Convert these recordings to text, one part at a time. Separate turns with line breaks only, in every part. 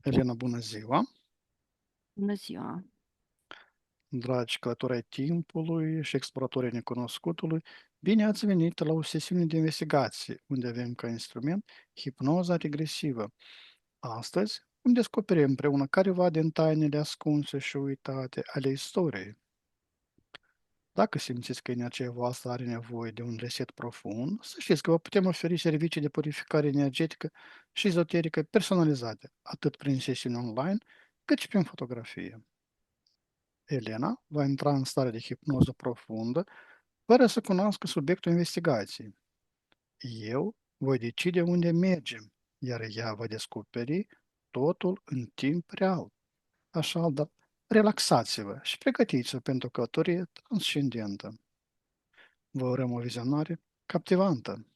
Elena, bună ziua!
Bună ziua!
Dragi călători ai timpului și exploratori necunoscutului, bine ați venit la o sesiune de investigație, unde avem ca instrument hipnoza regresivă. Astăzi vom descoperi împreună careva din tainele ascunse și uitate ale istoriei. Dacă simțiți că energia voastră are nevoie de un reset profund, să știți că vă putem oferi servicii de purificare energetică și ezoterică personalizate, atât prin sesiuni online, cât și prin fotografie. Elena va intra în stare de hipnoză profundă, fără să cunoască subiectul investigației. Eu voi decide unde mergem, iar ea va descoperi totul în timp real. Așadar, relaxați-vă și pregătiți-vă pentru călătorie transcendentă. Vă urăm o vizionare captivantă.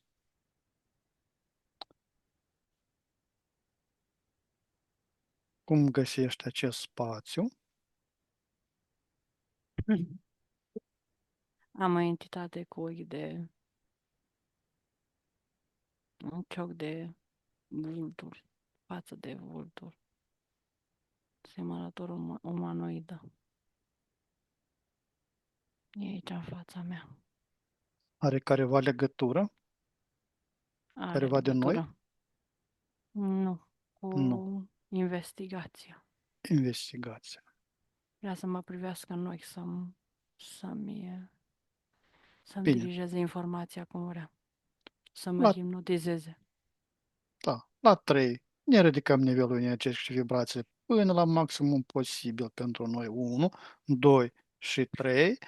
Cum găsești acest spațiu?
Am o entitate cu ochi de un cioc de vulturi, față de vulturi, semănător umanoidă. E aici în fața mea.
Are careva legătură?
Are
Careva de noi?
legătură? Nu,
Nu.
cu investigația.
Investigația.
Vrea să mă privească în ochi, să-mi
Bine.
dirigeze informația cum vrea, să mă
La
hipnotizeze.
Da, la 3 ne ridicăm nivelul energetic și vibrație până la maximum posibil pentru noi. 1, 2 și 3.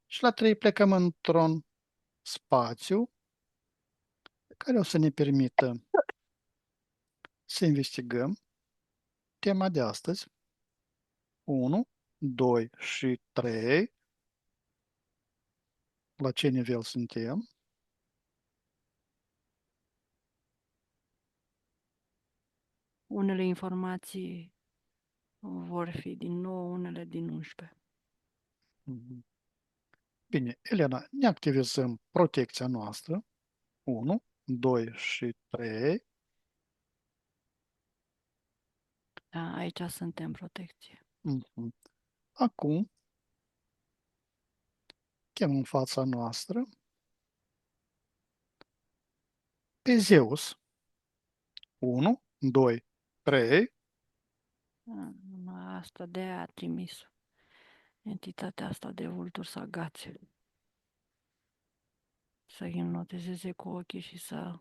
Și la 3 plecăm într-un spațiu care o să ne permită să investigăm tema de astăzi. 1, 2 și 3. La ce nivel suntem?
Unele informații vor fi din 9, unele din 11.
Mhm. Bine, Elena, ne activizăm protecția noastră. 1, 2 și 3.
Da, aici suntem protecție.
Mhm. Acum, chem în fața noastră pe Zeus. 1, 2, 3.
Asta de aia a trimis entitatea asta de vulturi sagați să hipnotizeze cu ochii și să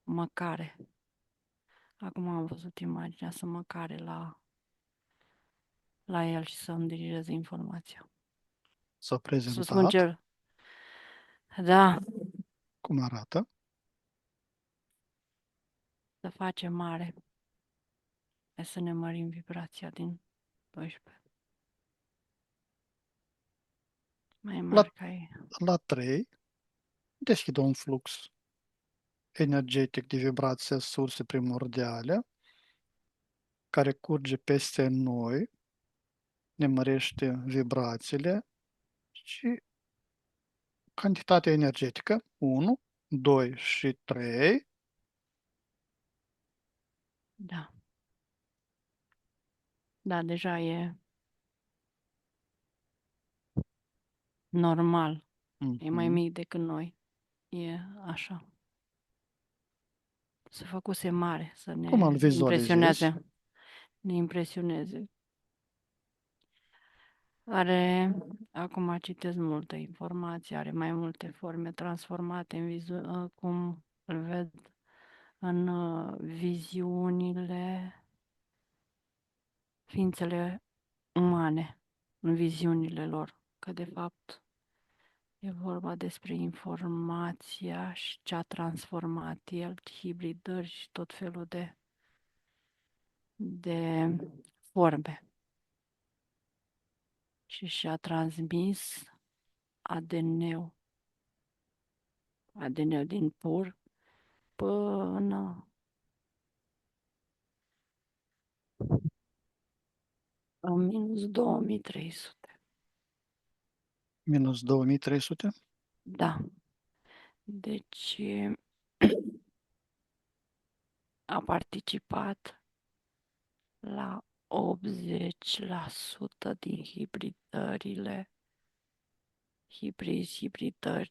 mă care. Acum am văzut imaginea să mă care la el și să-mi dirigeze informația.
S-a
Să spun
prezentat.
ce... Da,
Cum arată?
să face mare. Hai să ne mărim vibrația din 12. Mai
La,
mari ca ei.
la 3 deschide un flux energetic de vibrație surse primordiale care curge peste noi, ne mărește vibrațiile și cantitatea energetică 1, 2 și 3.
Da. Da, deja e normal. E mai
Mhm.
mic decât noi. E așa. Se făcuse mare, să
Cum îl
ne
vizualizezi?
impresioneze. Ne impresioneze. Are, acum citesc multă informație, are mai multe forme transformate în cum îl ved în viziunile, ființele umane, în viziunile lor, că de fapt e vorba despre informația și ce a transformat el, hibridări și tot felul de forme. Și și-a transmis ADN-ul, ADN-ul din pur până în minus 2300.
Minus 2300.
Da. Deci a participat la 80% din hibridări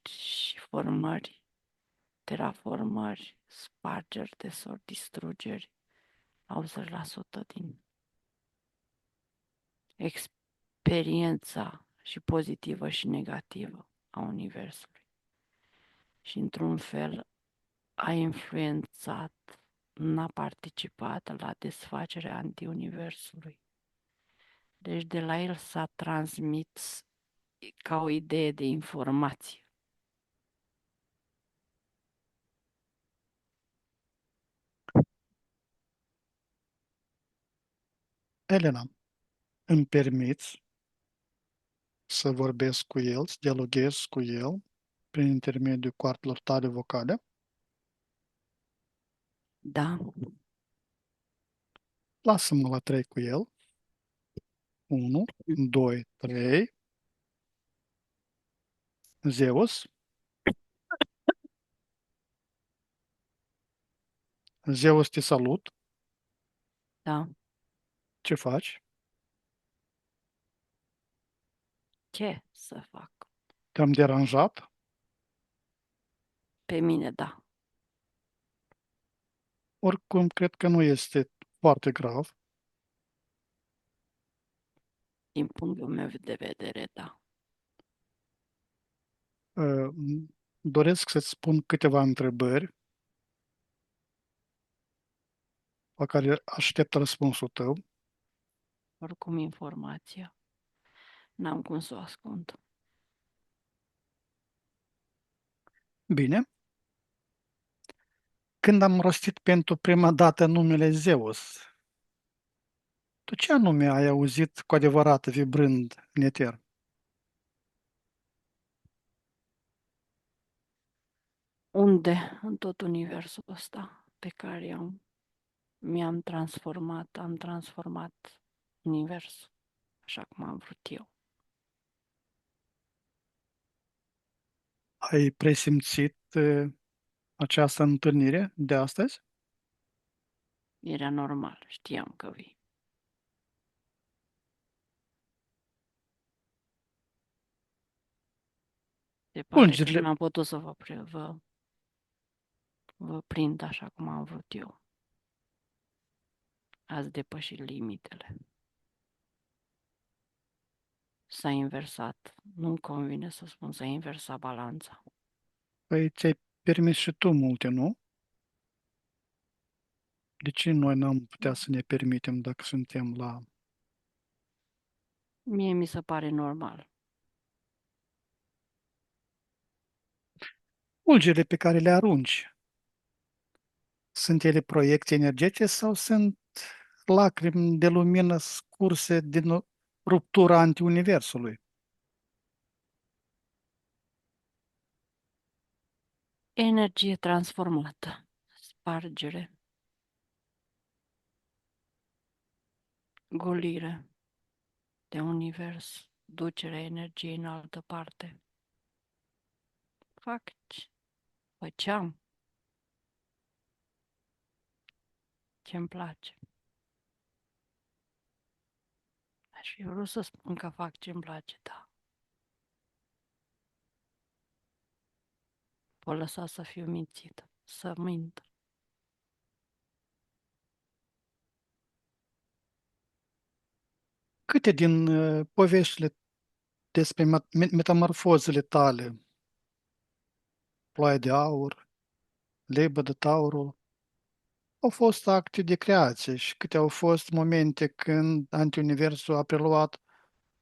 și formări, terraformări, spargeri de sori, distrugeri, 80% din experiența și pozitivă și negativă a Universului. Și într-un fel a influențat, n-a participat la desfacerea antiuniversului. Deci de la el s-a transmis ca o idee de informație.
Elena, îmi permiți să vorbesc cu el, să dialoghez cu el prin intermediul coartelor tale vocale?
Da,
Lasă-mă la 3 cu el. 1, 2, 3. Zeus. Zeus, te salut.
da.
Ce faci?
Ce să fac?
Te-am deranjat?
Pe mine, da.
Oricum, cred că nu este foarte grav.
Din punctul meu de vedere, da.
Uh, Doresc să-ți spun câteva întrebări la care aștept răspunsul tău.
Oricum informația. N-am cum să o ascund.
Bine. Când am rostit pentru prima dată numele Zeus, tu ce anume ai auzit cu adevărat vibrând în eter?
Unde în tot universul ăsta pe care am transformat universul așa cum am vrut eu.
Ai presimțit această întâlnire de astăzi?
Era normal, știam că vii. Se pare că
Pulgerile,
n-am putut să vă prind așa cum am vrut eu. Ați depășit limitele. S-a inversat. Nu-mi convine să spun s-a inversat balanța.
păi ți-ai permis și tu multe, nu? De ce noi n-am putea să ne permitem dacă suntem la...
Mie mi se pare normal.
Pulgerile pe care le arunci, sunt ele proiecții energetice sau sunt lacrimi de lumină scurse din ruptura antiuniversului?
Energie transformată. Spargere. Golire de univers. Ducerea energiei în altă parte. Fac, făceam ce-mi place. Aș fi vrut să spun că fac ce-mi place, da. O lăsa să fiu mințită, să mint.
Câte din poveștile despre metamorfozele tale, Ploaia de Aur, Lebă de Taurul, au fost acte de creație și câte au fost momente când antiuniversul a preluat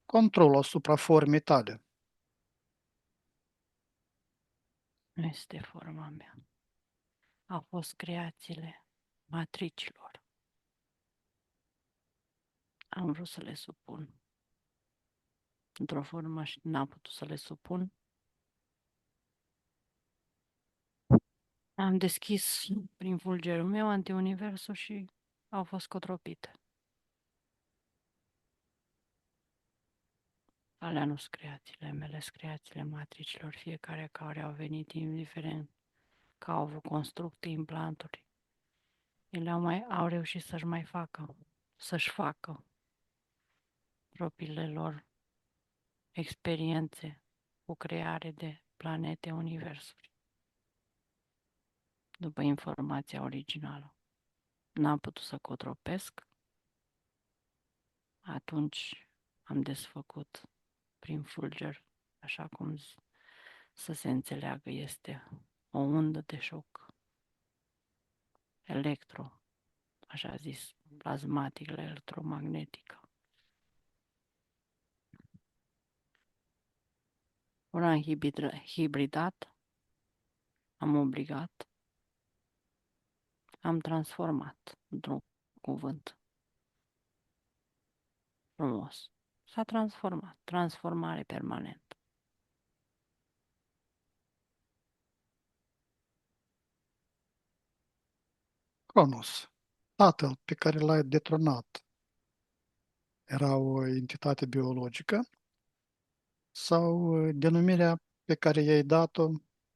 controlul asupra formei tale?
Nu este forma mea. Au fost creațiile matricilor. Am vrut să le supun. Într-o formă și n-am putut să le supun. Am deschis prin fulgerul meu antiuniversul și au fost cotropite. Alea nu sunt creațiile mele, sunt creațiile matricilor, fiecare care au venit indiferent că au avut construcții, implanturi. Ele au reușit să-și mai facă să-și facă propriile lor experiențe cu creare de planete, universuri, după informația originală. N-am putut să cotropesc, atunci am desfăcut prin fulger, așa cum să se înțeleagă, este o undă de șoc electro, așa zis, plasmatică, electromagnetică. Ori am hibridat, am obligat, am transformat într-un cuvânt frumos. S-a transformat, transformare permanentă.
Cronos, tatăl pe care l-ai detronat, era o entitate biologică sau denumirea pe care i-ai dat-o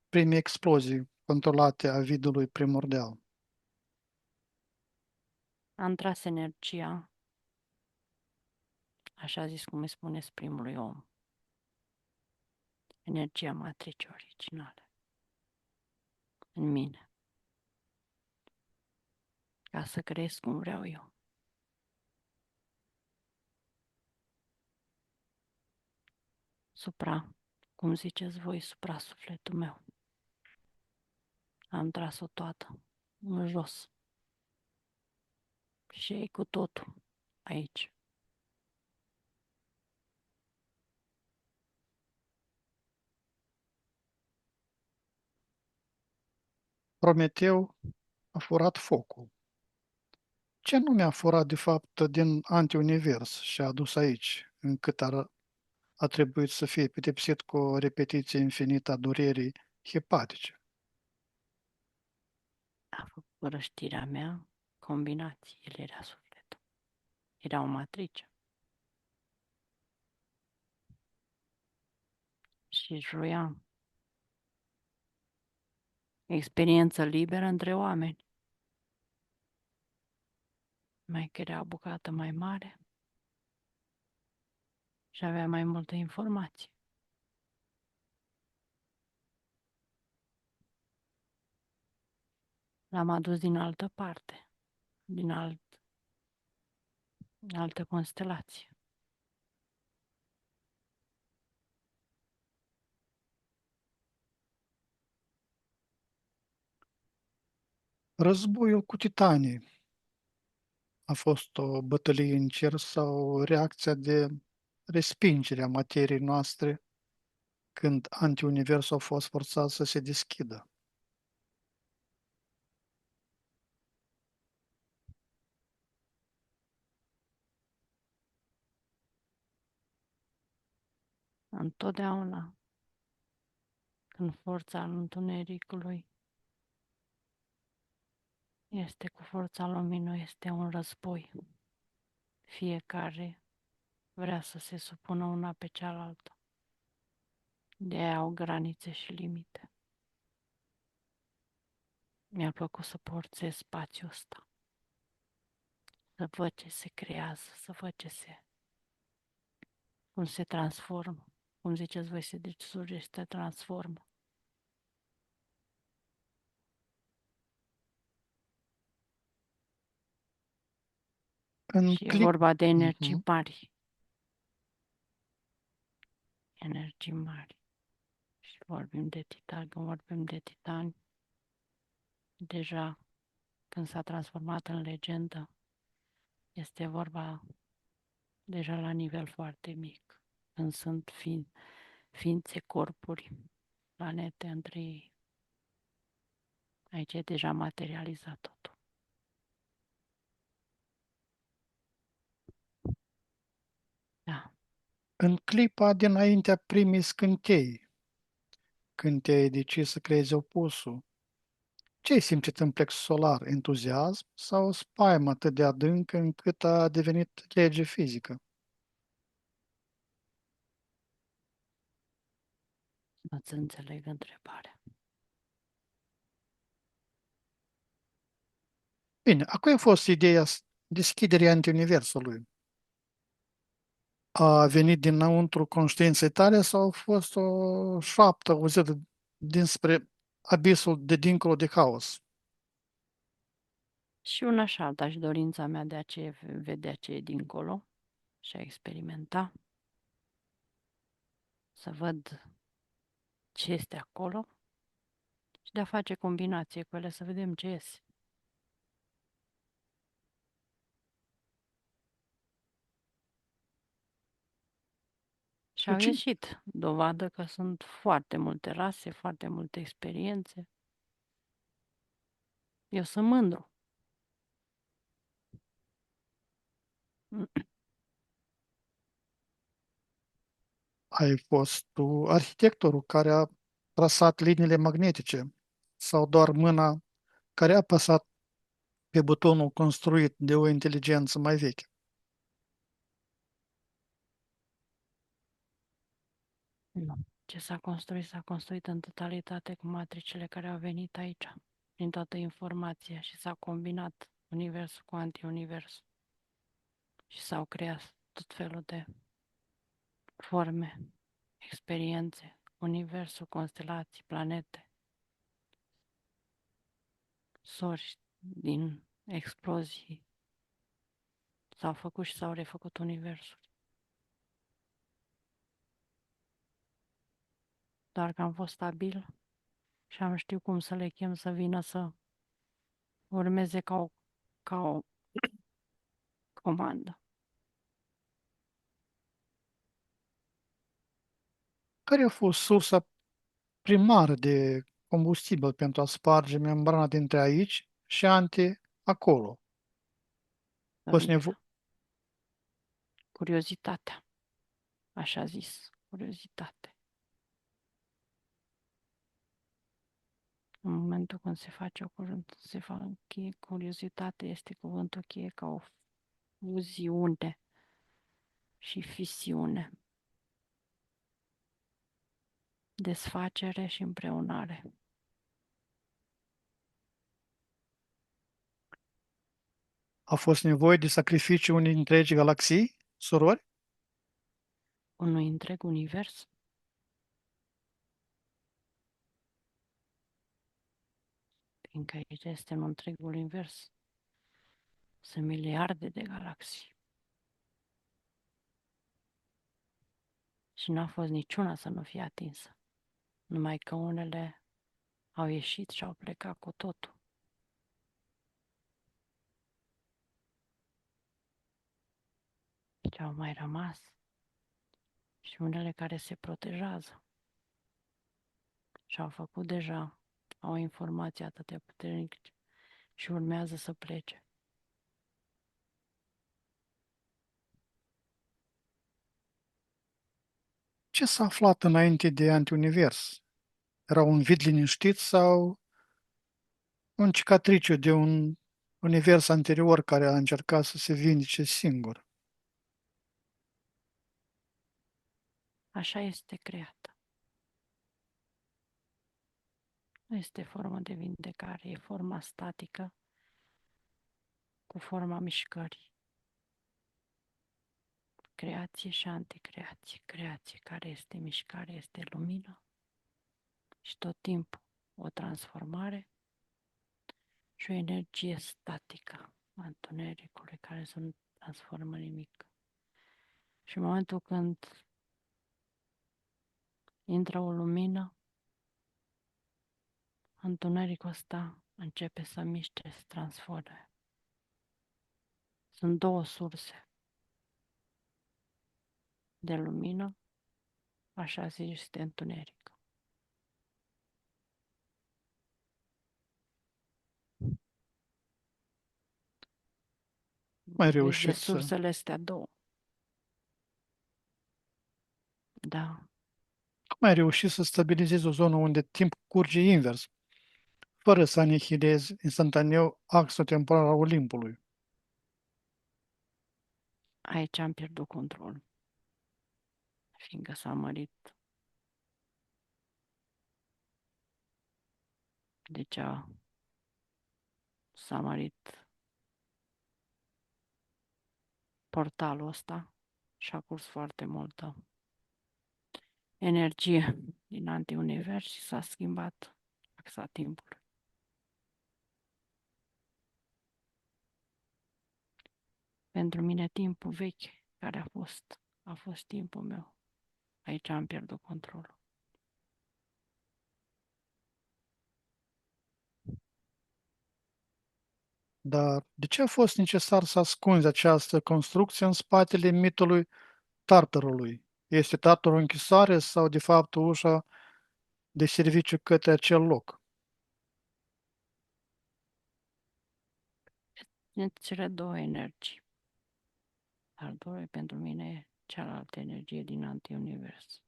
primei explozii controlate a vidului primordial?
Am tras energia, așa zis cum îi spuneți primului om, energia matricii originale în mine, ca să cresc cum vreau eu. Supra, cum ziceți voi, supra sufletul meu. Am tras-o toată în jos și ei cu totul aici.
Prometeu a furat focul. Ce nume a furat de fapt din antiunivers și a adus aici, încât a trebuit să fie pedepsit cu o repetiție infinită a durerii hepatice?
A făcut răștirea mea, combinații, el era sufletul. Era o matrice. Și joia experiență liberă între oameni. Mai crea o bucată mai mare și avea mai multă informație. L-am adus din altă parte, din altă constelație.
Războiul cu titanii a fost o bătălie în cer sau o reacția de respingere a materiei noastre când antiuniversul a fost forțat să se deschidă?
Întotdeauna, când forța întunericului este cu forța luminii, este un război. Fiecare vrea să se supună una pe cealaltă. De aia au granițe și limite. Mi-a plăcut să porțez spațiul ăsta, să văd ce se creează, să văd cum se transformă. Cum ziceți voi, se distruge și se transformă.
În
Și e
clip.
vorba de energii
Mhm.
mari. Energii mari. Și vorbim de titan, când vorbim de titani, deja când s-a transformat în legendă, este vorba deja la nivel foarte mic. Când sunt ființe, corpuri, planete între ei. Aici e deja materializat totul. Da.
În clipa dinaintea primei scântei, când te-ai decis să creezi opusul, ce ai simțit în plexul solar? Entuziasm sau o spaimă atât de adâncă încât a devenit lege fizică?
Nu-ți înțeleg întrebarea.
Bine, a cui a fost ideea deschiderea antiuniversului a venit dinăuntru conștiinței tale sau a fost o șoaptă auzită dinspre abisul de dincolo de haos?
Și una și alta și dorința mea de a vedea ce e dincolo și a experimenta, să văd ce este acolo și de a face combinație cu ele să vedem ce iese. Și
Și
au
ce
ieșit, dovadă că sunt foarte multe rase, foarte multe experiențe. Eu sunt mândru.
ai fost tu arhitectorul care a trasat liniile magnetice sau doar mâna care a apăsat pe butonul construit de o inteligență mai veche?
Nu. Ce s-a construit în totalitate cu matricele care au venit aici, prin toată informația și s-a combinat universul cu antiuniversul și s-au creat tot felul de forme, experiențe, universul, constelații, planete, sori din explozii. S-au făcut și s-au refăcut universul. Doar că am fost stabil și am știut cum să le chem să vină să urmeze ca o comandă.
Care a fost sursa primară de combustibil pentru a sparge membrana dintre aici și ante acolo? A fost
Dorința, curiozitatea, așa zis, curiozitate. În momentul când se face o curiozitate, este cuvântul cheie ca o fuziune și fisiune, desfacere și împreunare.
a fost nevoie de sacrificiu unei întregi galaxii, surori?
Unui întreg univers, fiindcă aici este un întreg univers, sunt miliarde de galaxii. Și n-a fost niciuna să nu fie atinsă, numai că unele au ieșit și au plecat cu totul. Ce au mai rămas și unele care se protejează și au făcut deja, au informații atât de puternice și urmează să plece.
Ce s-a aflat înainte de antiunivers? Era un vid liniștit sau un cicatriciu de un univers anterior care a încercat să se vindece singur?
Așa este creată. Nu este formă de vindecare, e forma statică cu forma mișcării. Creație și anticreație. Creație care este mișcare, este lumină și tot timpul o transformare și o energie statică a întunericului care să nu transformă nimic. Și în momentul când intră o lumină, întunericul ăsta începe să miște, să transforme. Sunt două surse de lumină, așa zis, este întuneric.
Mai
Vorbești de
reușit să...
sursele astea două. Da,
Cum ai reușit să stabilizezi o zonă unde timpul curge invers, fără să anihilezi instantaneu axul temporal al Olimpului?
aici am pierdut control, fiindcă s-a mărit. Deci s-a mărit portalul ăsta și a curs foarte multă energie din antiunivers și s-a schimbat axa timpului. Pentru mine timpul vechi care a fost timpul meu. Aici am pierdut controlul.
Dar de ce a fost necesar să ascunzi această construcție în spatele mitului Tartarului? Este Tartarul închisoare sau, de fapt, ușa de serviciu către acel loc?
Sunt cele două energii. Dar doi pentru mine e cealaltă energie din antiunivers.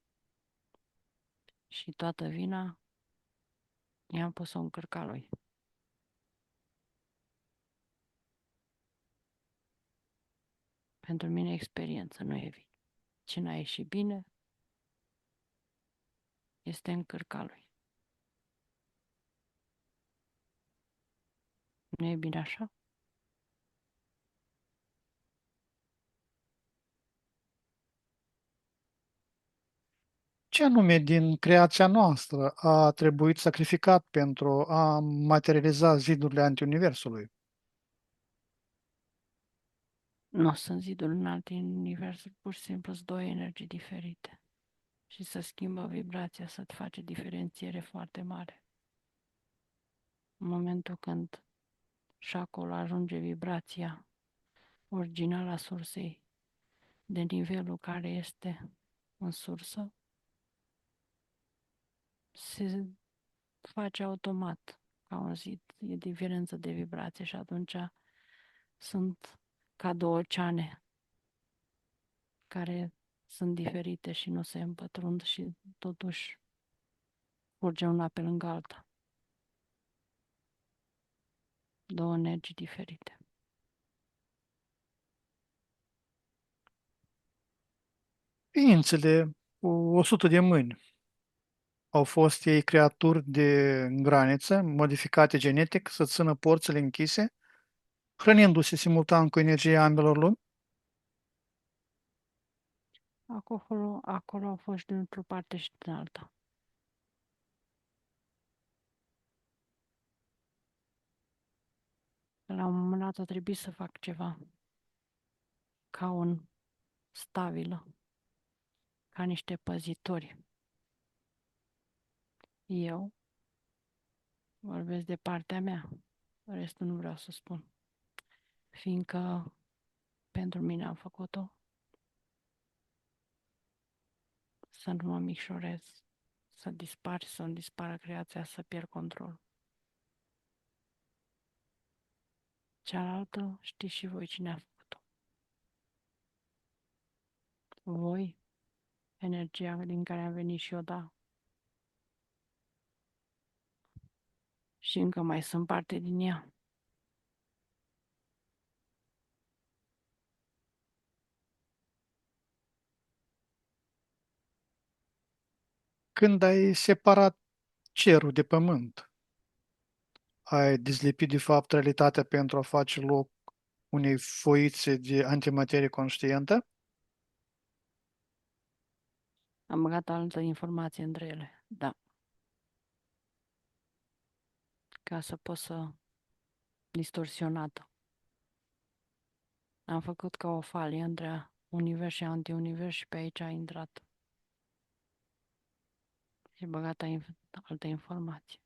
Și toată vina i-am pus-o în cărca lui. Pentru mine experiență, nu e vina. Ce n-a ieșit bine este în cărca lui. Nu e bine așa?
Ce anume din creația noastră a trebuit sacrificat pentru a materializa zidurile antiuniversului?
Nu sunt ziduri în alte universuri, pur și simplu sunt două energii diferite. Și să schimbă vibrația, să-ți face diferențiere foarte mare. În momentul când și acolo ajunge vibrația originală a sursei de nivelul care este în sursă, se face automat ca un zid, e diferență de vibrație și atunci sunt ca două oceane care sunt diferite și nu se împătrund și totuși curge una pe lângă alta. Două energii diferite.
Ființele cu 100 de mâini au fost ei creaturi de graniță, modificate genetic, să țină porțile închise, hrănindu-se simultan cu energia ambelor lumi?
Acolo au fost și dintr-o parte și din alta. La un moment dat a trebuit să fac ceva ca un stabilă, ca niște păzitori. Eu vorbesc de partea mea, restul nu vreau să spun, fiindcă pentru mine am făcut-o, să nu mă micșorez, să dispar, să-mi dispară creația, să pierd control. Cealaltă știți și voi cine a făcut-o. Voi, energia din care am venit și eu, da. Și încă mai sunt parte din ea.
Când ai separat cerul de pământ, ai dezlipit de fapt realitatea pentru a face loc unei foițe de antimaterie conștientă?
Am băgat altă informație între ele, da, ca să pot să distorsionată. Am făcut ca o falie între univers și antiunivers și pe aici a intrat și băgat altă informație.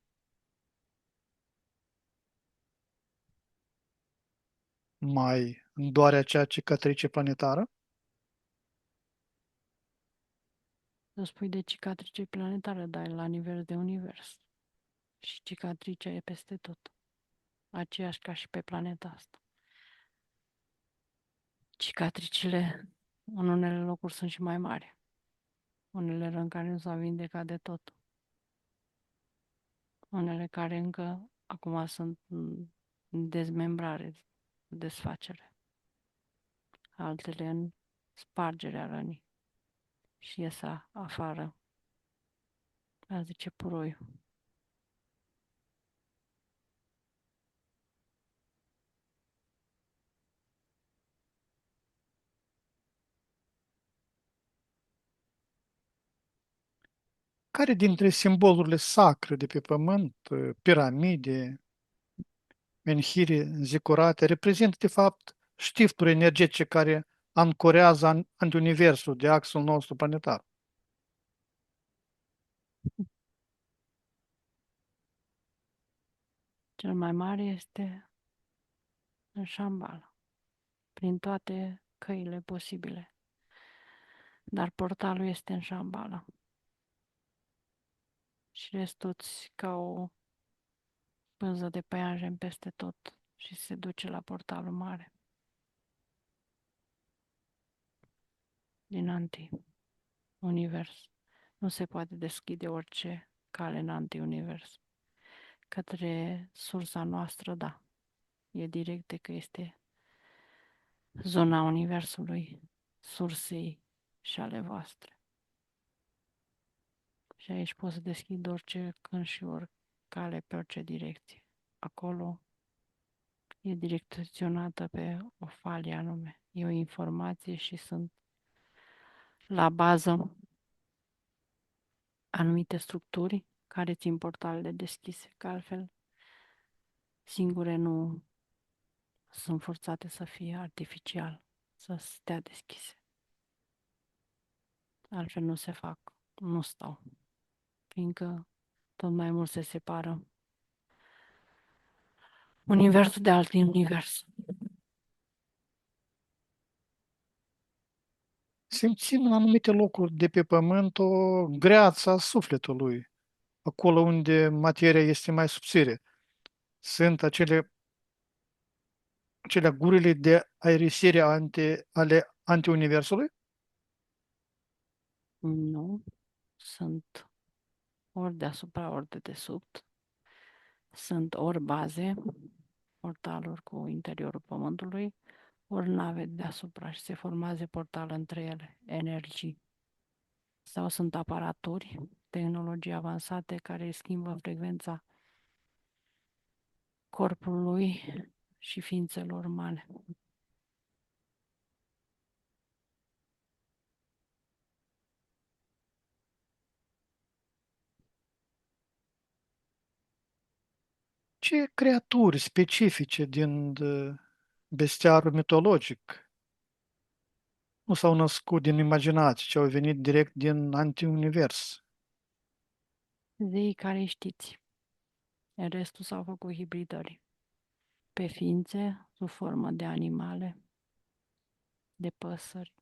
Mai doare acea cicatrice planetară?
Să spui de cicatrice planetare, dar e la nivel de univers. Și cicatricea e peste tot. Aceeași ca și pe planeta asta. Cicatricile în unele locuri sunt și mai mari. Unele răni care nu s-au vindecat de tot. Unele care încă acum sunt în dezmembrare, desfacere. Altele în spargerea rănii. Și iesa afară. A zice puroiul.
Care dintre simbolurile sacre de pe pământ, piramide, menhire, zicurate, reprezintă de fapt știfturi energetice care ancorează antiuniversul de axul nostru planetar?
Cel mai mare este în Shambhala, prin toate căile posibile. Dar portalul este în Shambhala. Și restul ca o pânză de păianjen peste tot și se duce la portalul mare din anti-univers. Nu se poate deschide orice cale în anti-univers. Către sursa noastră, da, e direct că este zona universului, sursei și ale voastre. Și aici poți să deschid orice când și oricare pe orice direcție. Acolo e direcționată pe o falie anume. E o informație și sunt la bază anumite structuri care țin portalele deschise, că altfel singure nu sunt forțate să fie artificial, să stea deschise. Altfel nu se fac, nu stau, fiindcă tot mai mult se separă universul de alt univers.
Simțim în anumite locuri de pe pământ o greață a sufletului, acolo unde materia este mai subțire. Sunt acele gurile de aerisire ale antiuniversului?
Nu, sunt ori deasupra, ori de desubt. Sunt ori baze, portaluri cu interiorul pământului, ori nave deasupra și se formează portal între ele, energii. Sau sunt aparaturi, tehnologii avansate care schimbă frecvența corpului și ființelor umane.
Ce creaturi specifice din bestiarul mitologic nu s-au născut din imaginație, ci au venit direct din antiunivers?
Zeii care știți, în restul s-au făcut hibridări pe ființe sub formă de animale, de păsări,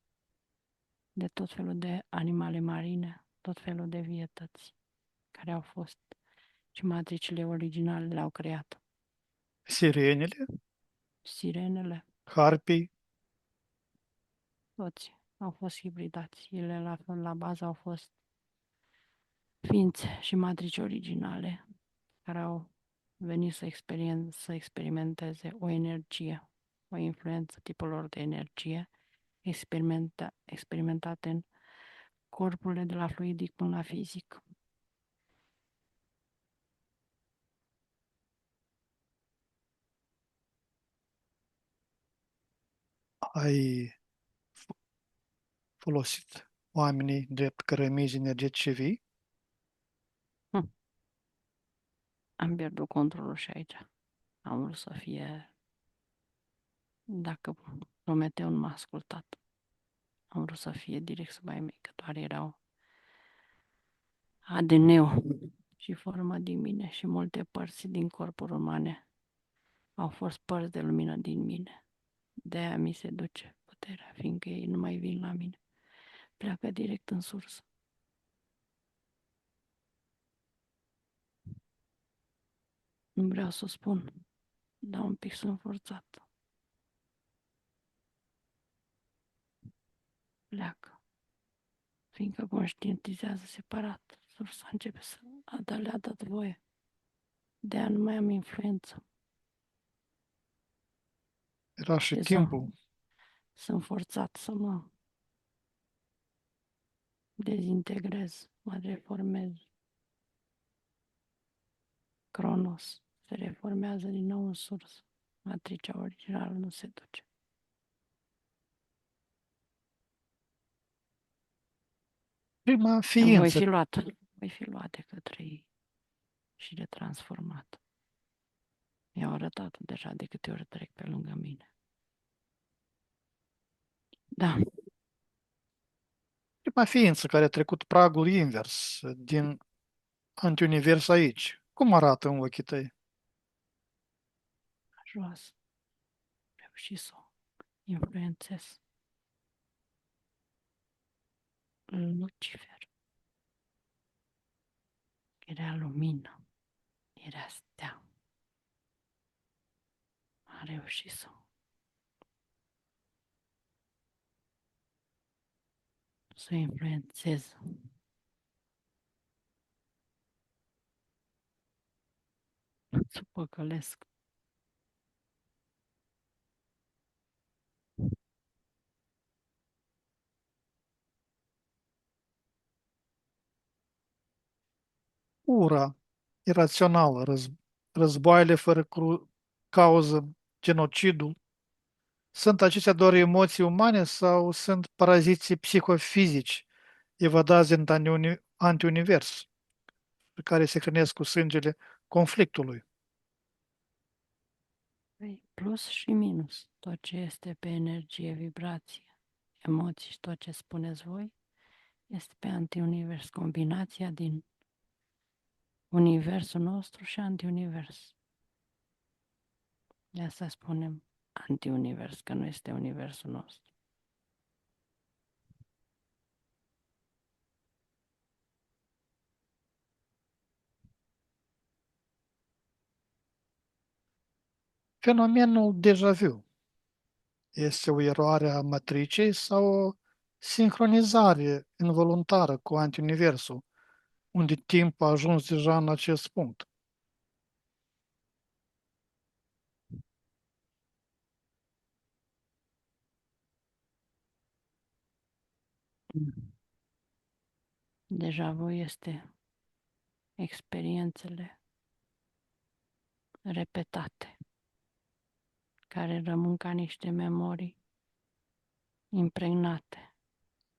de tot felul de animale marine, tot felul de vietăți care au fost și matricile originale le-au creat.
Sirenele,
Sirenele,
harpii,
toți au fost hibridați. Ele la bază au fost ființe și matrici originale care au venit să experimenteze o energie, o influență tipurilor de energie experimentate în corpurile de la fluidic până la fizic.
ai folosit oamenii drept cărămizi energetice vii?
Hm. Am pierdut controlul și aici. Am vrut să fie, dacă Prometeu nu m-a ascultat, am vrut să fie direct sub ai mei, că doar erau ADN-ul și forma din mine și multe părți din corpul umane au fost părți de lumină din mine. De-aia mi se duce puterea, fiindcă ei nu mai vin la mine. Pleacă direct în sursă. Nu vreau să o spun, dar un pic sunt forțat. Pleacă, fiindcă conștientizează separat. Sursa începe să le-a dat voie. De-aia nu mai am influență.
Era și
Și
timpul.
sunt forțat să mă dezintegrez, mă reformez. Cronos se reformează din nou în sursă. Matricea originală nu se duce.
Prima
Voi
ființă,
fi luat. voi fi luat de către ei și de transformat. Mi-au arătat deja de câte ori trec pe lângă mine. Da,
Prima ființă care a trecut pragul invers din antiunivers aici, cum arată în ochii tăi?
jos, reuși să o influențez. Lucifer era lumină, era stea. A reușit să influențez. Să păcălesc.
Ura irațională, războaiele fără cauză, genocidul, sunt acestea doar emoții umane sau sunt paraziții psihofizici evadați din antiunivers, pe care se hrănesc cu sângele conflictului?
Păi, plus și minus. Tot ce este pe energie, vibrație, emoții și tot ce spuneți voi este pe antiunivers. Combinația din universul nostru și antiunivers. De asta spunem antiunivers, că nu este universul nostru.
Fenomenul deja vu este o eroare a matricei sau o sincronizare involuntară cu antiuniversul, unde timpul a ajuns deja în acest punct.
Deja voi este experiențele repetate, care rămân ca niște memorii impregnate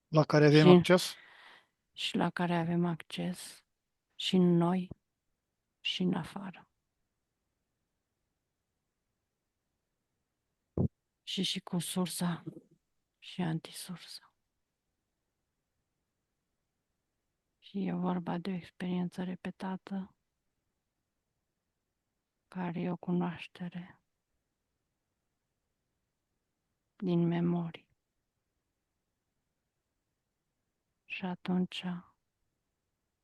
La care avem
și,
acces?
și la care avem acces și în noi și în afară. Și cu sursa și antisursa. Și e vorba de o experiență repetată care e o cunoaștere din memorii. Și atunci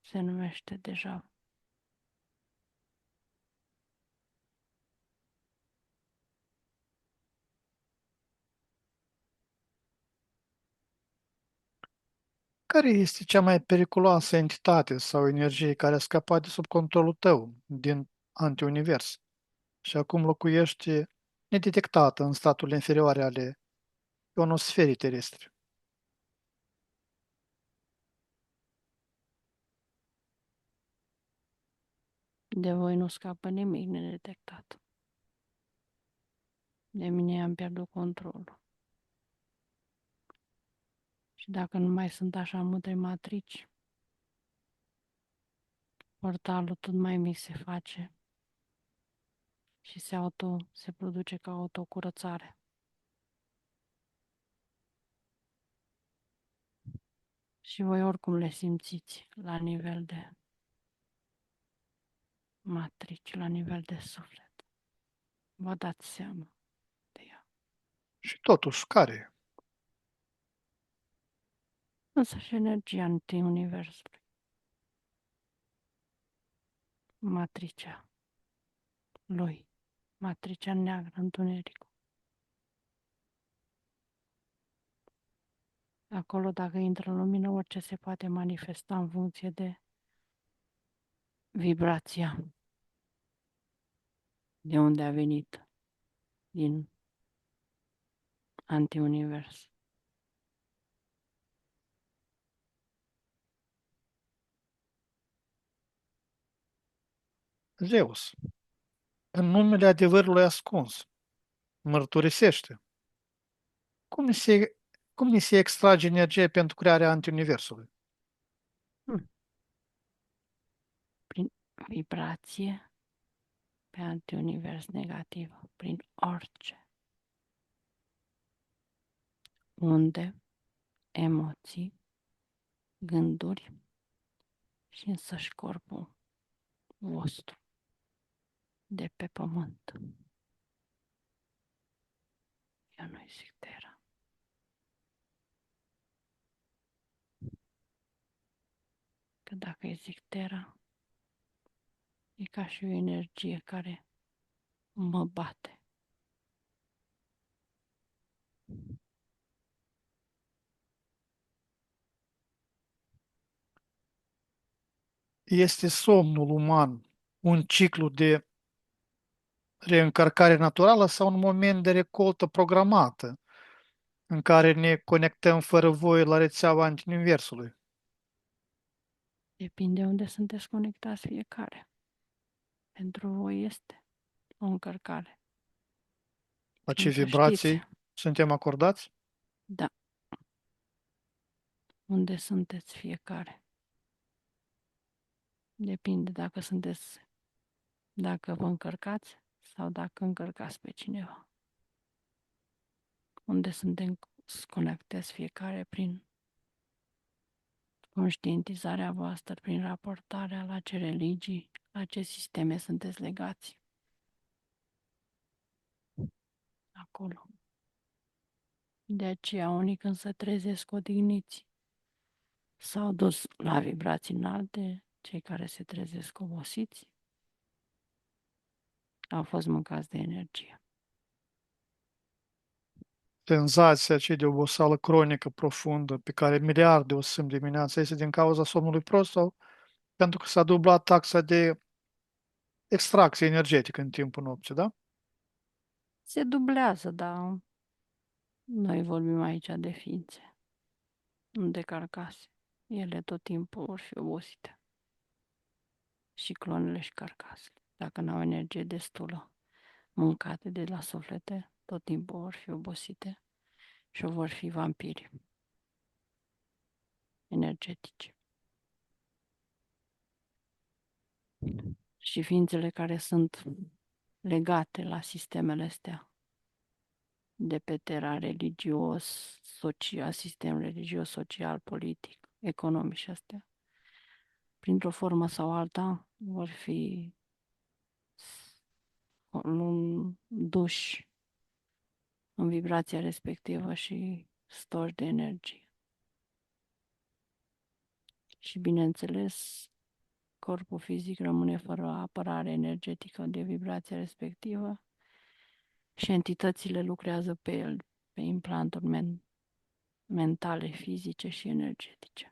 se numește deja.
Care este cea mai periculoasă entitate sau energie care a scăpat de sub controlul tău din antiunivers și acum locuiește nedetectată în staturile inferioare ale ionosferii terestre?
De voi nu scapă nimic nedetectat. De mine am pierdut controlul. Și dacă nu mai sunt așa multe matrici, portalul tot mai mic se face și se produce ca autocurățare. Și voi oricum le simțiți la nivel de matrici, la nivel de suflet. Vă dați seama de ea.
Și totuși, care?
Însă și energia anti-universului. Matricea lui. Matricea neagră, întunericul. Acolo, dacă intră în lumină, orice se poate manifesta în funcție de vibrația. De unde a venit? Din antiunivers.
Zeus, în numele adevărului ascuns, mărturisește. Cum ni se extrage energie pentru crearea antiuniversului?
Hmm. vibrație pe antiunivers negativ, prin orice unde, emoții, gânduri și însăși corpul vostru de pe pământ. Eu nu-i zic Terra. Că dacă îi zic Terra, e ca și o energie care mă bate.
Este somnul uman un ciclu de reîncărcare naturală sau un moment de recoltă programată în care ne conectăm fără voie la rețeaua antiuniversului?
Depinde unde sunteți conectați fiecare. Pentru voi este o încărcare.
La ce
Fiindcă știți,
vibrații suntem acordați?
da, unde sunteți fiecare. Depinde dacă vă încărcați sau dacă încărcați pe cineva. Unde suntem conectați fiecare prin conștientizarea voastră, prin raportarea la ce religii, la ce sisteme sunteți legați. Acolo. De aceea unii când se trezesc odihniți s-au dus la vibrații înalte, cei care se trezesc obosiți au fost mâncați de energie.
Senzația aceea de oboseală cronică profundă pe care miliarde o simt dimineața este din cauza somnului prost sau pentru că s-a dublat taxa de extracție energetică în timpul nopții, da?
Se dublează, dar noi vorbim aici de ființe, nu de carcase. Ele tot timpul vor fi obosite. Și clonele și carcasele. Dacă n-au energie destulă, mâncate de la suflete, tot timpul vor fi obosite și vor fi vampiri energetici. Și ființele care sunt legate la sistemele astea de pe terra religios, social, sistem religios, social, politic, economic și astea, printr-o formă sau alta, vor fi duși în vibrația respectivă și stoși de energie. Și bineînțeles, corpul fizic rămâne fără apărare energetică de vibrația respectivă și entitățile lucrează pe el, pe implanturi mentale, fizice și energetice.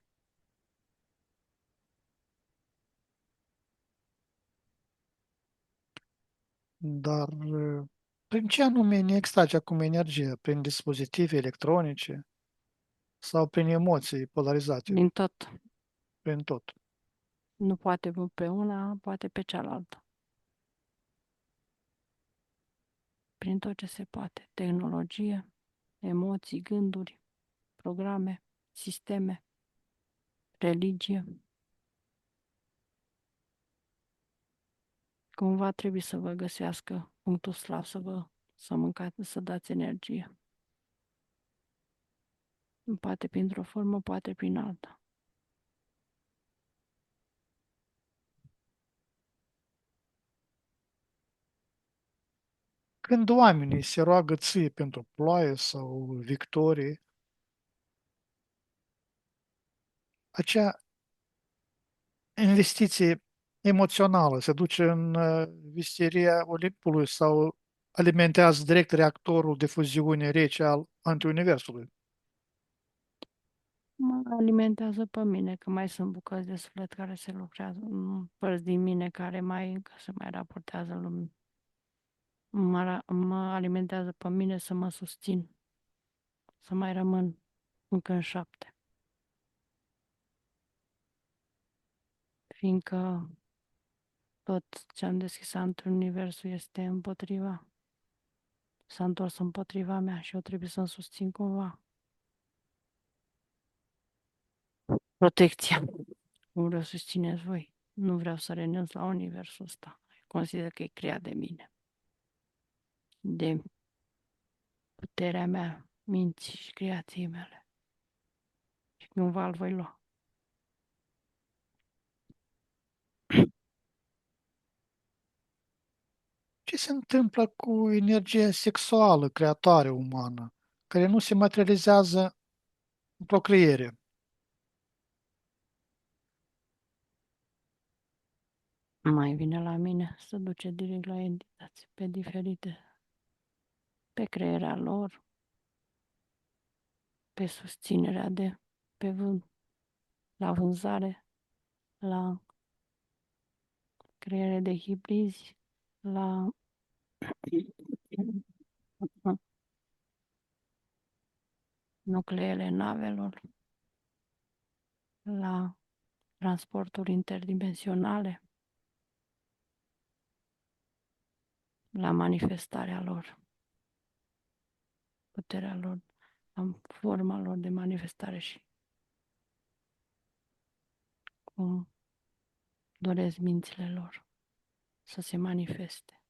Dar prin ce anume ne extrage acum energie? Prin dispozitive electronice sau prin emoții polarizate?
Din tot,
Prin tot.
nu poate pe una, poate pe cealaltă. Prin tot ce se poate. Tehnologie, emoții, gânduri, programe, sisteme, religie. Cumva trebuie să vă găsească punctul slab, să mâncați, să dați energie. Poate printr-o formă, poate prin alta.
Când oamenii se roagă ție pentru ploaie sau victorie, acea investiție emoțională se duce în visteria Olimpului sau alimentează direct reactorul de fuziune rece al antiuniversului.
Mă alimentează pe mine, că mai sunt bucăți de suflet care se lucrează, părți din mine care mai se mai raportează lumii. Mă alimentează pe mine să mă susțin, să mai rămân încă în 7. Fiindcă tot ce am deschis într universul este împotriva. S-a întors împotriva mea și eu trebuie să-mi susțin cumva protecția. Cum vreau să susțineți voi. Nu vreau să renunț la universul ăsta. Consider că e creat de mine. De puterea mea, minții și creației mele. Și cumva îl voi lua.
Ce se întâmplă cu energia sexuală creatoare umană, care nu se materializează în procreere?
Mai vine la mine să duce direct la entități pe diferite, pe crearea lor, pe susținerea de, pe la vânzare, la creare de hibrizi, la nucleele navelor, la transporturi interdimensionale, la manifestarea lor, puterea lor, la forma lor de manifestare și cum doresc mințile lor să se manifeste.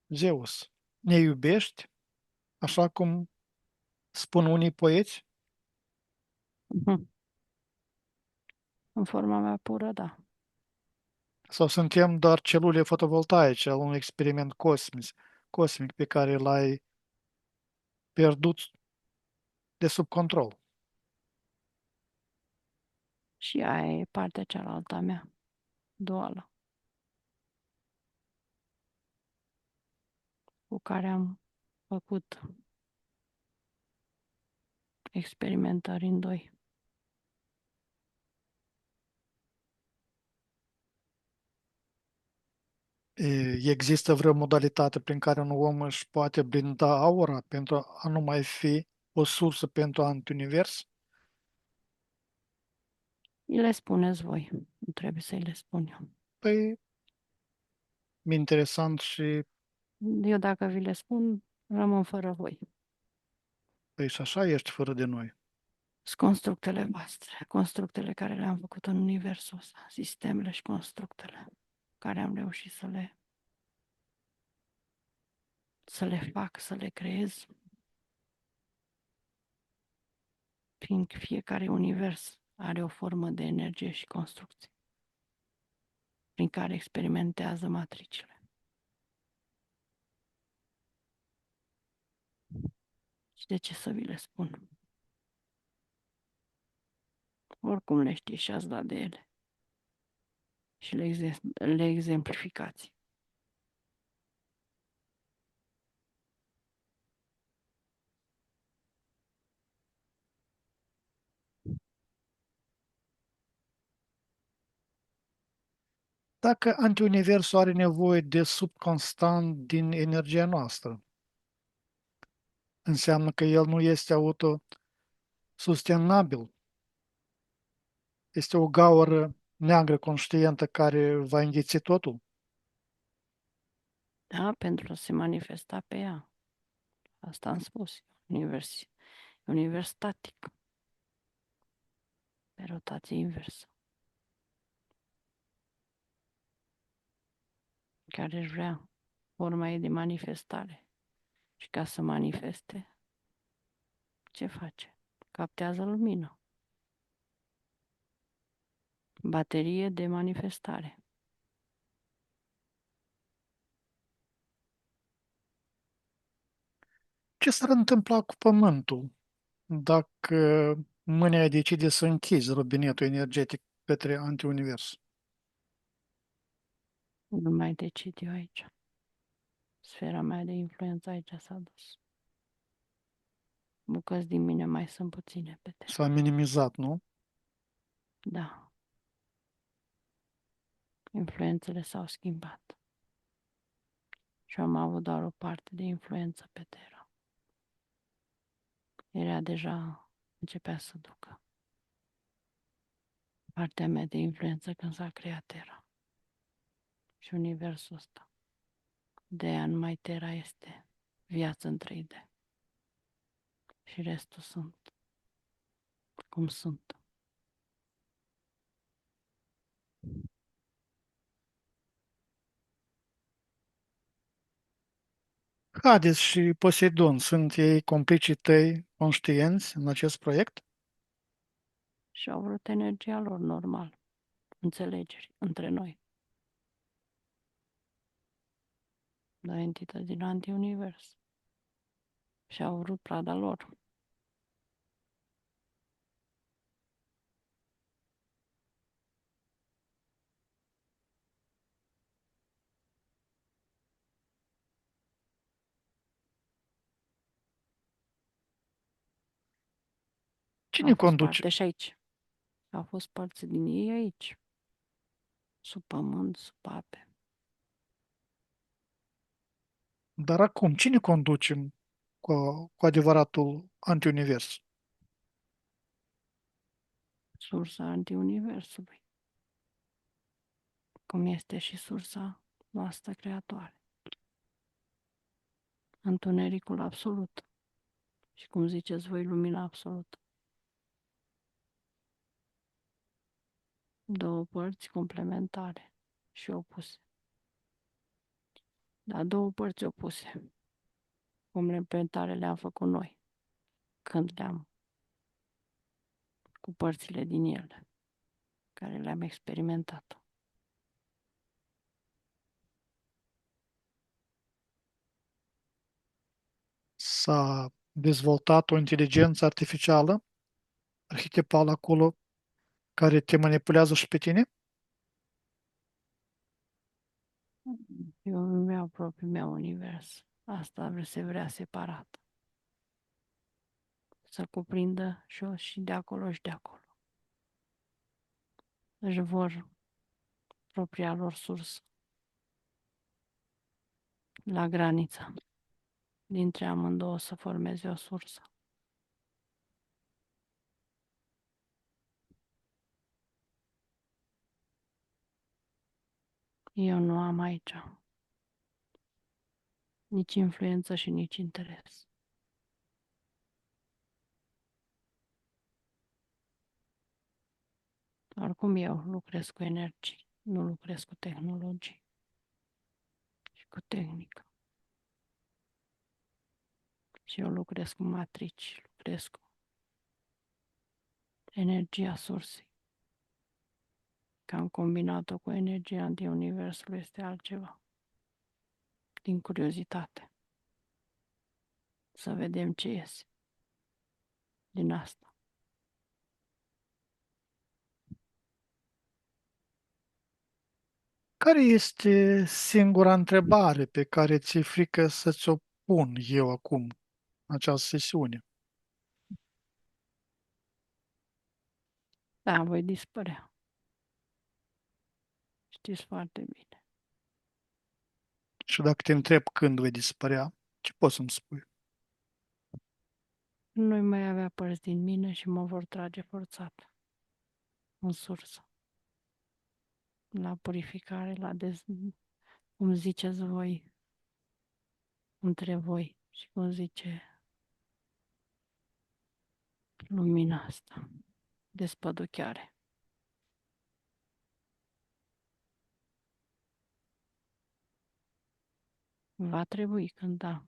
Zeus, ne iubești, așa cum spun unii poeți?
Mhm. În forma mea pură, da.
Sau suntem doar celule fotovoltaice al unui experiment cosmic pe care l-ai pierdut de sub control?
Și aia e partea cealaltă a mea, duală, cu care am făcut experimentări în doi.
Există vreo modalitate prin care un om își poate blinda aura pentru a nu mai fi o sursă pentru antiunivers?
Îi le spuneți voi, nu trebuie să-i le spun eu.
Păi, mi interesant și,
Eu dacă vi le spun, rămân fără voi.
păi, și așa ești fără de noi.
Sunt constructele voastre, constructele care le-am făcut în universul ăsta, sistemele și constructele care am reușit să le fac, să le creez, fiindcă fiecare univers are o formă de energie și construcție prin care experimentează matricile. Și de ce să vi le spun? Oricum le știți și ați dat de ele și le exemplificați.
Dacă antiuniversul are nevoie de subconstant din energia noastră, înseamnă că el nu este autosustenabil. Este o gaură neagră conștientă care va înghiți totul.
Da? Pentru a se manifesta pe ea. Asta am spus. Univers static, pe rotație inversă, care își vrea forma ei de manifestare. Și ca să manifeste, ce face? Captează lumină. Baterie de manifestare.
Ce s-ar întâmpla cu Pământul dacă mâine ai decide să închizi robinetul energetic către antiunivers?
Nu mai decid eu aici. Sfera mea de influență aici s-a dus. Bucăți din mine mai sunt puține pe teren.
S-a minimizat, nu?
Da. Influențele s-au schimbat. Și am avut doar o parte de influență pe Terra. Era deja, începea să ducă. Partea mea de influență când s-a creat Terra. Și universul ăsta. De aia numai Terra este viață în 3D. și restul sunt cum sunt.
Hades și Poseidon, sunt ei complicii tăi conștienți în acest proiect?
Și au vrut energia lor normal, înțelegeri între noi. Dar entități din antiunivers. Și au vrut prada lor.
Cine
Au fost
conduce?
parte și aici. Au fost părți din ei aici. Sub pământ, sub ape.
Dar acum, cine conduce cu adevăratul antiunivers?
Sursa antiuniversului. Cum este și sursa noastră creatoare. Întunericul absolut. Și cum ziceți voi, lumina absolută. Două părți complementare și opuse. Dar două părți opuse. Complementare le-am făcut noi. Când le-am cu părțile din ele, care le-am experimentat.
S-a dezvoltat o inteligență artificială, arhetipală acolo, care te manipulează și pe tine?
Eu îmi iau propriul meu univers. Asta se vrea separat. Să cuprindă și de acolo și de acolo. Își vor propria lor sursă. La graniță. Dintre amândouă să formeze o sursă. Eu nu am aici nici influență și nici interes. Oricum eu lucrez cu energii, nu lucrez cu tehnologii și cu tehnică. Și eu lucrez cu matrici, lucrez cu energia sursei. Că am combinat-o cu energia antiuniversului este altceva. Din curiozitate. Să vedem ce iese din asta.
Care este singura întrebare pe care ți-e frică să ți-o pun eu acum, în această sesiune?
Da, voi dispărea. Știți foarte bine.
Și dacă te întreb când vei dispărea, ce poți să-mi spui?
Nu mai avea părți din mine și mă vor trage forțat în sursă. La purificare, cum ziceți voi, între voi și cum zice lumina asta, despăduchiare. Va trebui când da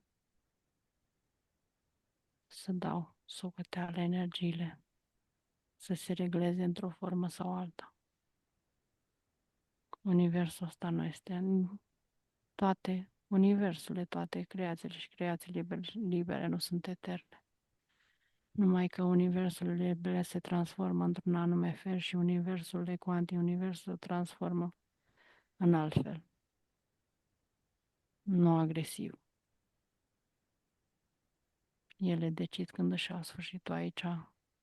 să dau socoteală energiile să se regleze într-o formă sau alta. Universul ăsta nu este în toate universurile, toate creațiile și creații libere nu sunt eterne. Numai că universurile libere se transformă într-un anume fel și universurile cu antiuniversul se transformă în alt fel. Nu agresiv. Ele decid când își au sfârșitul aici,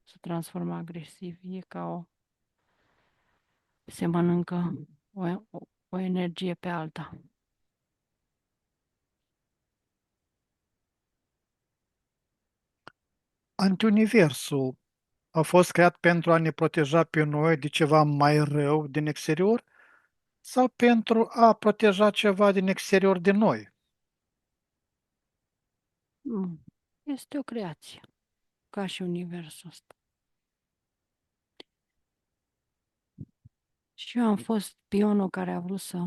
se transformă agresiv. E ca se mănâncă o energie pe alta.
Antiuniversul a fost creat pentru a ne proteja pe noi de ceva mai rău din exterior sau pentru a proteja ceva din exterior de noi?
Este o creație. ca și universul ăsta. Și eu am fost pionul care a vrut să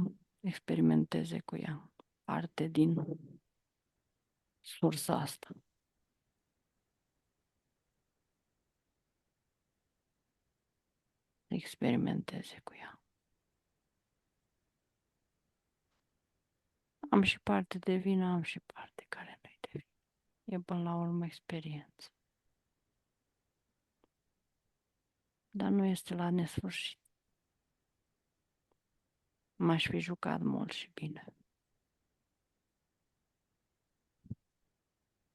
experimenteze cu ea, parte din sursa asta. Experimenteze cu ea. Am și parte de vină, am și parte care nu-i de vină. E până la urmă experiență. Dar nu este la nesfârșit. M-aș fi jucat mult și bine.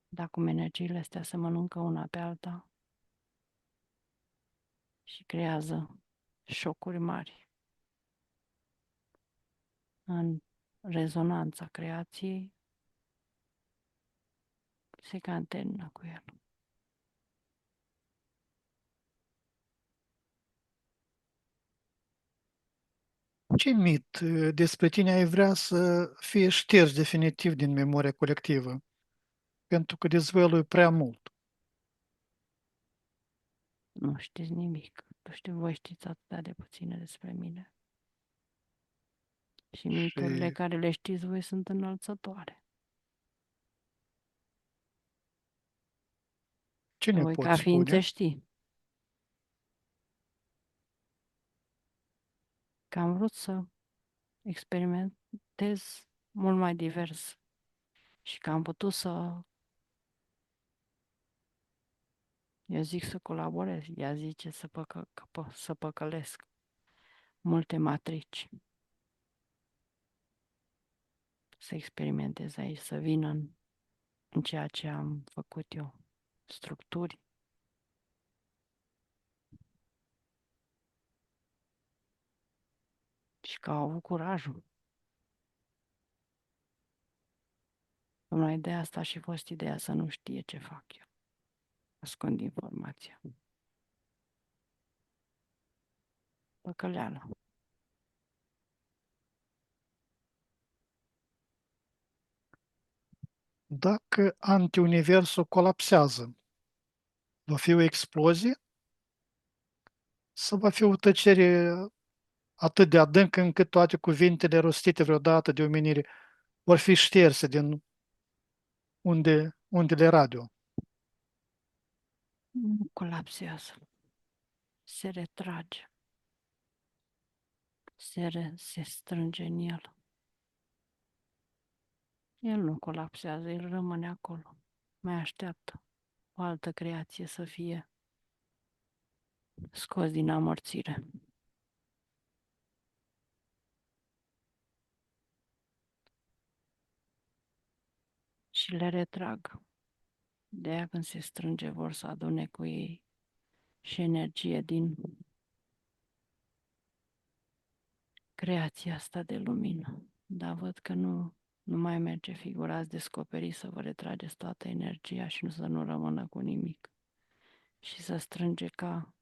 Dar cum energiile astea se mănâncă una pe alta și creează șocuri mari în rezonanța creației, se ca antennă cu el.
Ce mit despre tine ai vrea să fie șters definitiv din memoria colectivă? Pentru că dezvălui prea mult.
Nu știți nimic. Nu știu, voi știți atât de puține despre mine. Și miturile
Și
care le știți voi sunt înălțătoare.
ce ne
Voi ca
poți
ființe
spune?
știi că am vrut să experimentez mult mai divers și că am putut să, eu zic să colaborez, ea zice să păcălesc multe matrici, să experimentez aici, să vin în ceea ce am făcut eu, structuri. Și că au avut curajul. Numai de asta a și fost ideea să nu știe ce fac eu. Ascund informația. Păcăleală.
Dacă antiuniversul colapsează, va fi o explozie sau va fi o tăcere atât de adâncă încât toate cuvintele rostite vreodată de omenire vor fi șterse din undele radio?
Nu colapsează. Se retrage. Se strânge în el. El nu colapsează, el rămâne acolo. Mai așteaptă o altă creație să fie scos din amorțire. Și le retrag. De aia când se strânge vor să adune cu ei și energie din creația asta de lumină. Dar văd că nu mai merge figura, ați descoperit să vă retrageți toată energia și să nu rămână cu nimic. Și să strânge ca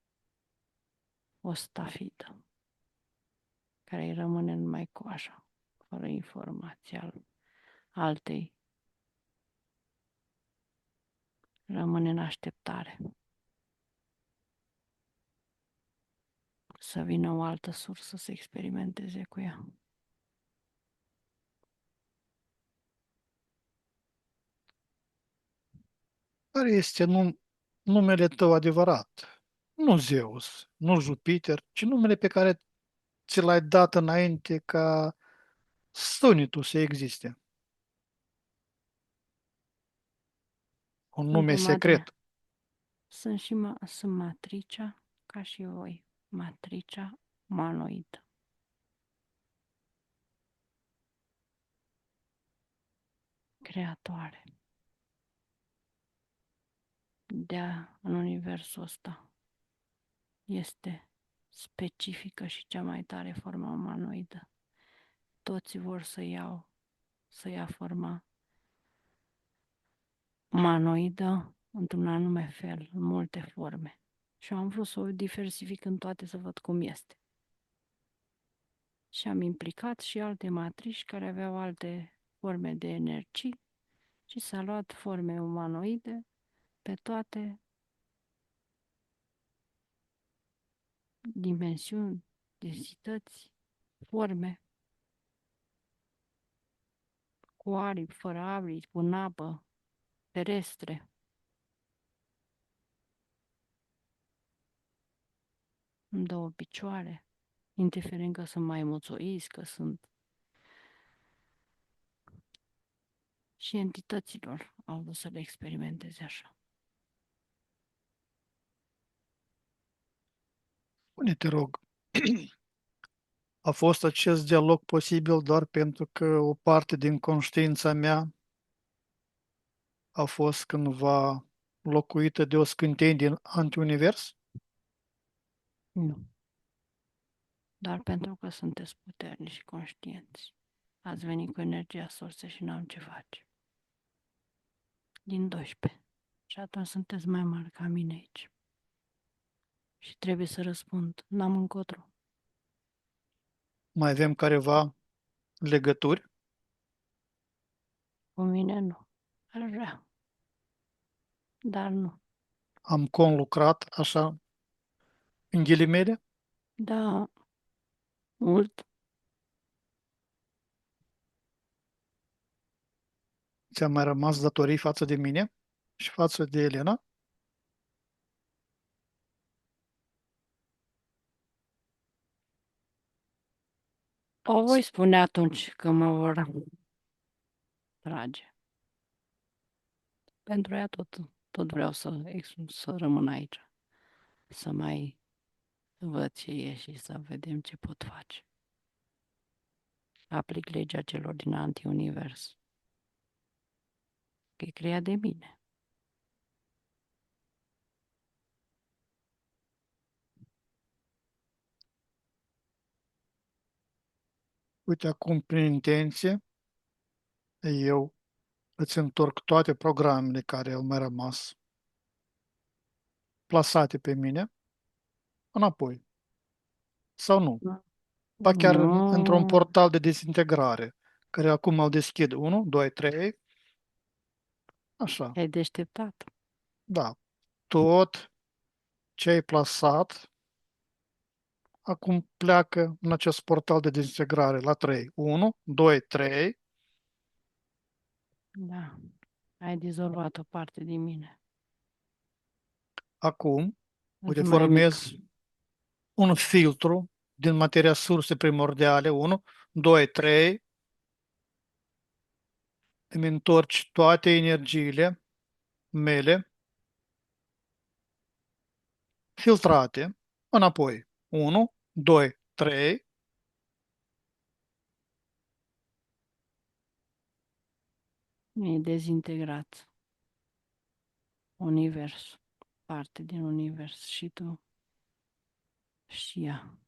o stafidă care îi rămâne numai coaja, fără informație al altei. Rămâne în așteptare. Să vină o altă sursă să experimenteze cu ea.
Care este numele tău adevărat? Nu Zeus, nu Jupiter, ci numele pe care ți l-ai dat înainte ca sunetul să existe. Un
Sunt
nume
o madre.
secret.
Sunt matricea, ca și voi. Matricea manoidă. Creatoare. În universul ăsta este specifică și cea mai tare forma umanoidă. Toți vor să ia forma umanoidă într-un anume fel, în multe forme. Și am vrut să o diversific în toate să văd cum este. Și am implicat și alte matrici care aveau alte forme de energii și s-a luat forme umanoide pe toate dimensiuni, densități, forme, cu aripi, fără aripi, cu apă, terestre, în două picioare, indiferent că sunt mai moțoiți, că sunt și entităților au vrut să le experimenteze așa.
Spune, te rog, a fost acest dialog posibil doar pentru că o parte din conștiința mea a fost cândva locuită de o scântenie din antiunivers?
Nu. Doar pentru că sunteți puternici și conștienți. Ați venit cu energia sursă și n-am ce face. Din 12. Și atunci sunteți mai mari ca mine aici. Și trebuie să răspund. N-am încotro.
Mai avem careva legături?
Cu mine nu. Ar vrea. Dar nu.
Am conlucrat așa, în ghilimele?
Da, mult.
Ți-a mai rămas datorii față de mine și față de Elena?
O voi spune atunci când mă vor trage. Pentru ea tot vreau să rămân aici. Să mai văd ce e și să vedem ce pot face. Aplic legea celor din antiunivers. Că e creat de mine.
Uite, acum, prin intenție, eu îți întorc toate programele care au mai rămas plasate pe mine înapoi. Sau nu? Ba chiar într-un
Nu,
portal de dezintegrare, care acum îl deschid 1, 2, 3, așa,
ai deșteptat.
da. Tot ce ai plasat acum pleacă în acest portal de dezintegrare la 3. 1, 2, 3.
Da, ai dizolvat o parte din mine.
Acum, uite,
Îți mai mic.
formez un filtru din materia surse primordiale. 1, 2, 3. Îmi întorci toate energiile mele filtrate înapoi. 1, 2, 3.
E dezintegrat universul. Parte din univers și tu și ea.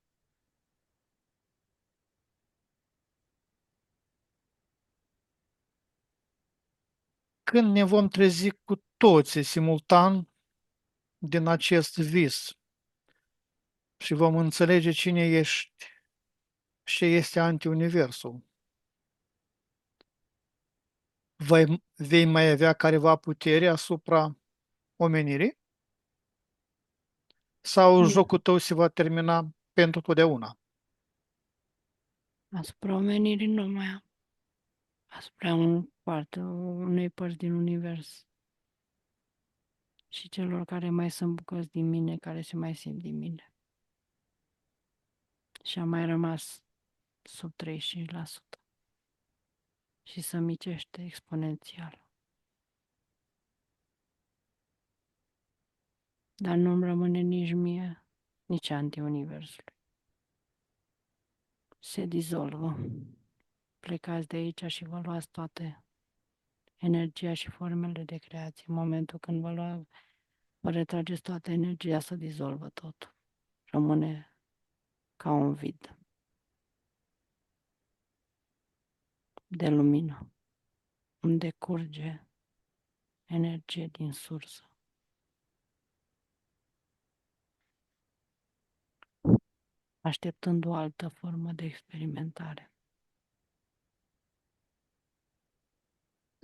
Când ne vom trezi cu toții simultan din acest vis și vom înțelege cine ești și este antiuniversul, vei mai avea careva putere asupra omenirii? Sau
Nu.
jocul tău se va termina pentru totdeauna?
Asupra omenirii nu mai am. Asupra unei părți din univers. Și celor care mai sunt bucăți din mine, care se mai simt din mine. Și am mai rămas sub 35%. Și să micește exponențial. Dar nu-mi rămâne nici mie, nici antiuniversului. Se dizolvă. Plecați de aici și vă luați toate energia și formele de creație. În momentul când vă retrageți toată energia, se dizolvă totul. Rămâne ca un vid de lumină, unde curge energie din sursă. Așteptând o altă formă de experimentare.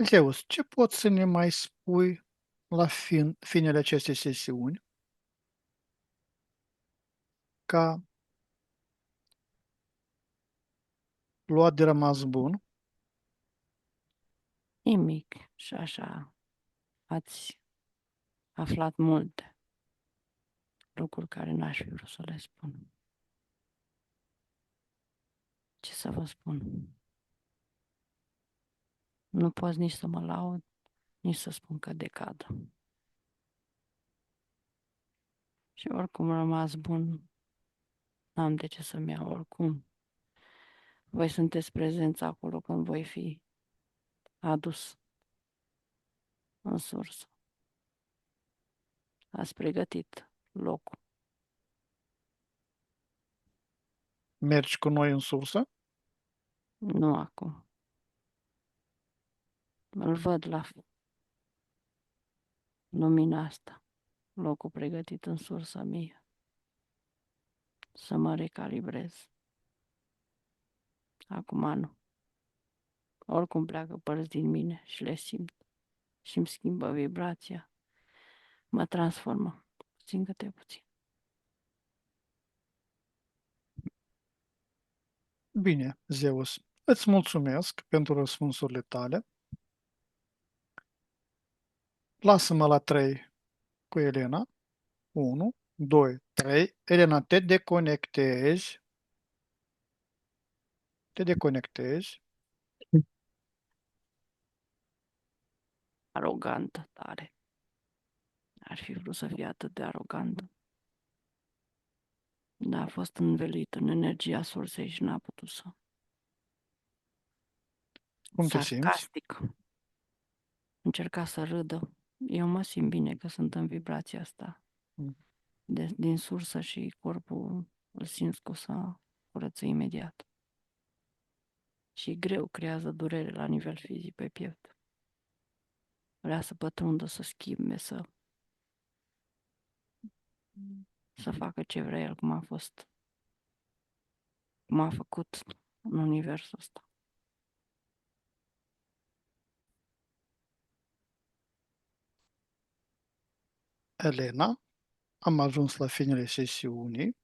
Zeus, ce poți să ne mai spui la finele acestei sesiuni? ca luat de rămas bun,
Nimic. Și așa ați aflat multe lucruri care n-aș fi vrut să le spun. Ce să vă spun? Nu pot nici să mă laud, nici să spun că decadă. Și oricum rămas bun, n-am de ce să-mi iau oricum. Voi sunteți prezenți acolo când voi fi adus în sursă. Ați pregătit locul.
mergi cu noi în sursă,
Nu acum. Îl văd la lumina asta. Locul pregătit în sursa mie. Să mă recalibrez. Acum nu. Oricum pleacă părți din mine și le simt. Și îmi schimbă vibrația. Mă transformă. Puțin câte puțin.
bine, Zeus, îți mulțumesc pentru răspunsurile tale. Lasă-mă la 3 cu Elena. 1, 2, 3. Elena, te deconectezi.
Arogantă tare. Ar fi vrut să fie atât de arogantă. Dar a fost învelită în energia sursei și n-a putut să.
Cum te simți?
Sarcastic. Încerca să râdă. Eu mă simt bine că sunt în vibrația asta. Din sursă și corpul îl simt că o să curăță imediat. Și greu creează durere la nivel fizic pe piept. Vrea să pătrundă, să schimbe, să facă ce vrea el, cum a făcut în universul ăsta.
Elena, am ajuns la finele sesiunii.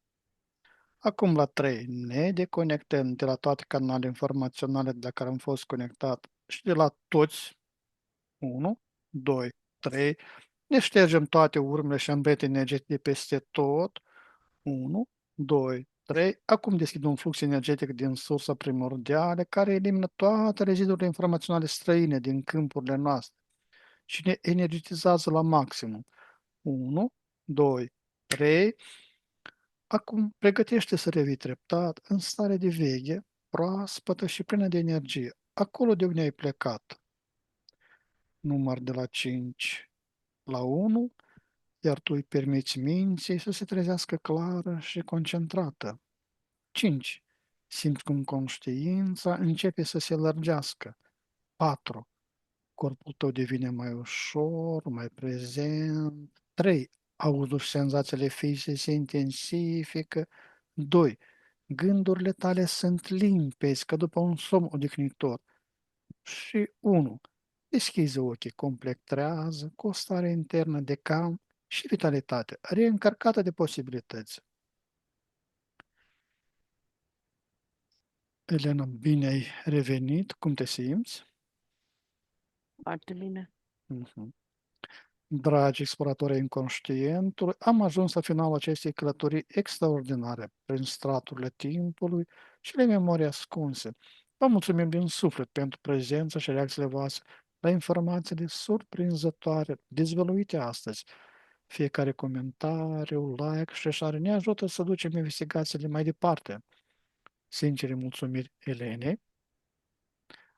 Acum la 3 ne deconectăm de la toate canalele informaționale de la care am fost conectat și de la toți. 1, 2, 3. Ne ștergem toate urmele și ambrete energetice de peste tot. 1, 2, 3. Acum deschid un flux energetic din sursa primordială care elimină toate rezidurile informaționale străine din câmpurile noastre și ne energizează la maximum. 1, 2, 3. Acum pregătește să revii treptat în stare de veche, proaspătă și plină de energie, acolo de unde ai plecat. Număr de la 5 la 1, iar tu îi permiți minții să se trezească clară și concentrată. 5. Simți cum conștiința începe să se lărgească. 4. Corpul tău devine mai ușor, mai prezent. 3. Auzul și senzațiile fizice se intensifică. 2. Gândurile tale sunt limpezi, ca după un somn odihnitor. Și 1. Deschizi ochii complet trează, cu o stare internă de calm și vitalitate, reîncărcată de posibilități. Elena, bine ai revenit. Cum te simți?
Foarte bine.
Mhm. Dragi exploratori ai inconștientului, am ajuns la finalul acestei călătorii extraordinare prin straturile timpului și le memorii ascunse. Vă mulțumim din suflet pentru prezența și reacțiile voastre la informațiile surprinzătoare dezvăluite astăzi. Fiecare comentariu, like și share ne ajută să ducem investigațiile mai departe. Sincere mulțumiri Elenei,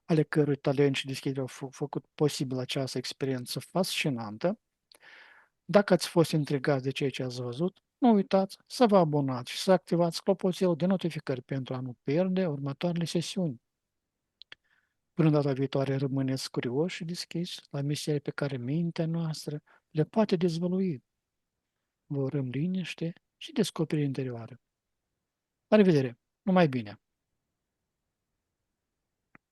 ale cărui talent și deschidere au făcut posibil această experiență fascinantă. Dacă ați fost intrigați de ceea ce ați văzut, nu uitați să vă abonați și să activați clopoțelul de notificări pentru a nu pierde următoarele sesiuni. Până data viitoare rămâneți curioși și deschiși la misterii pe care mintea noastră le poate dezvălui. Vă urăm liniște și descoperire interioară. La revedere! Numai bine!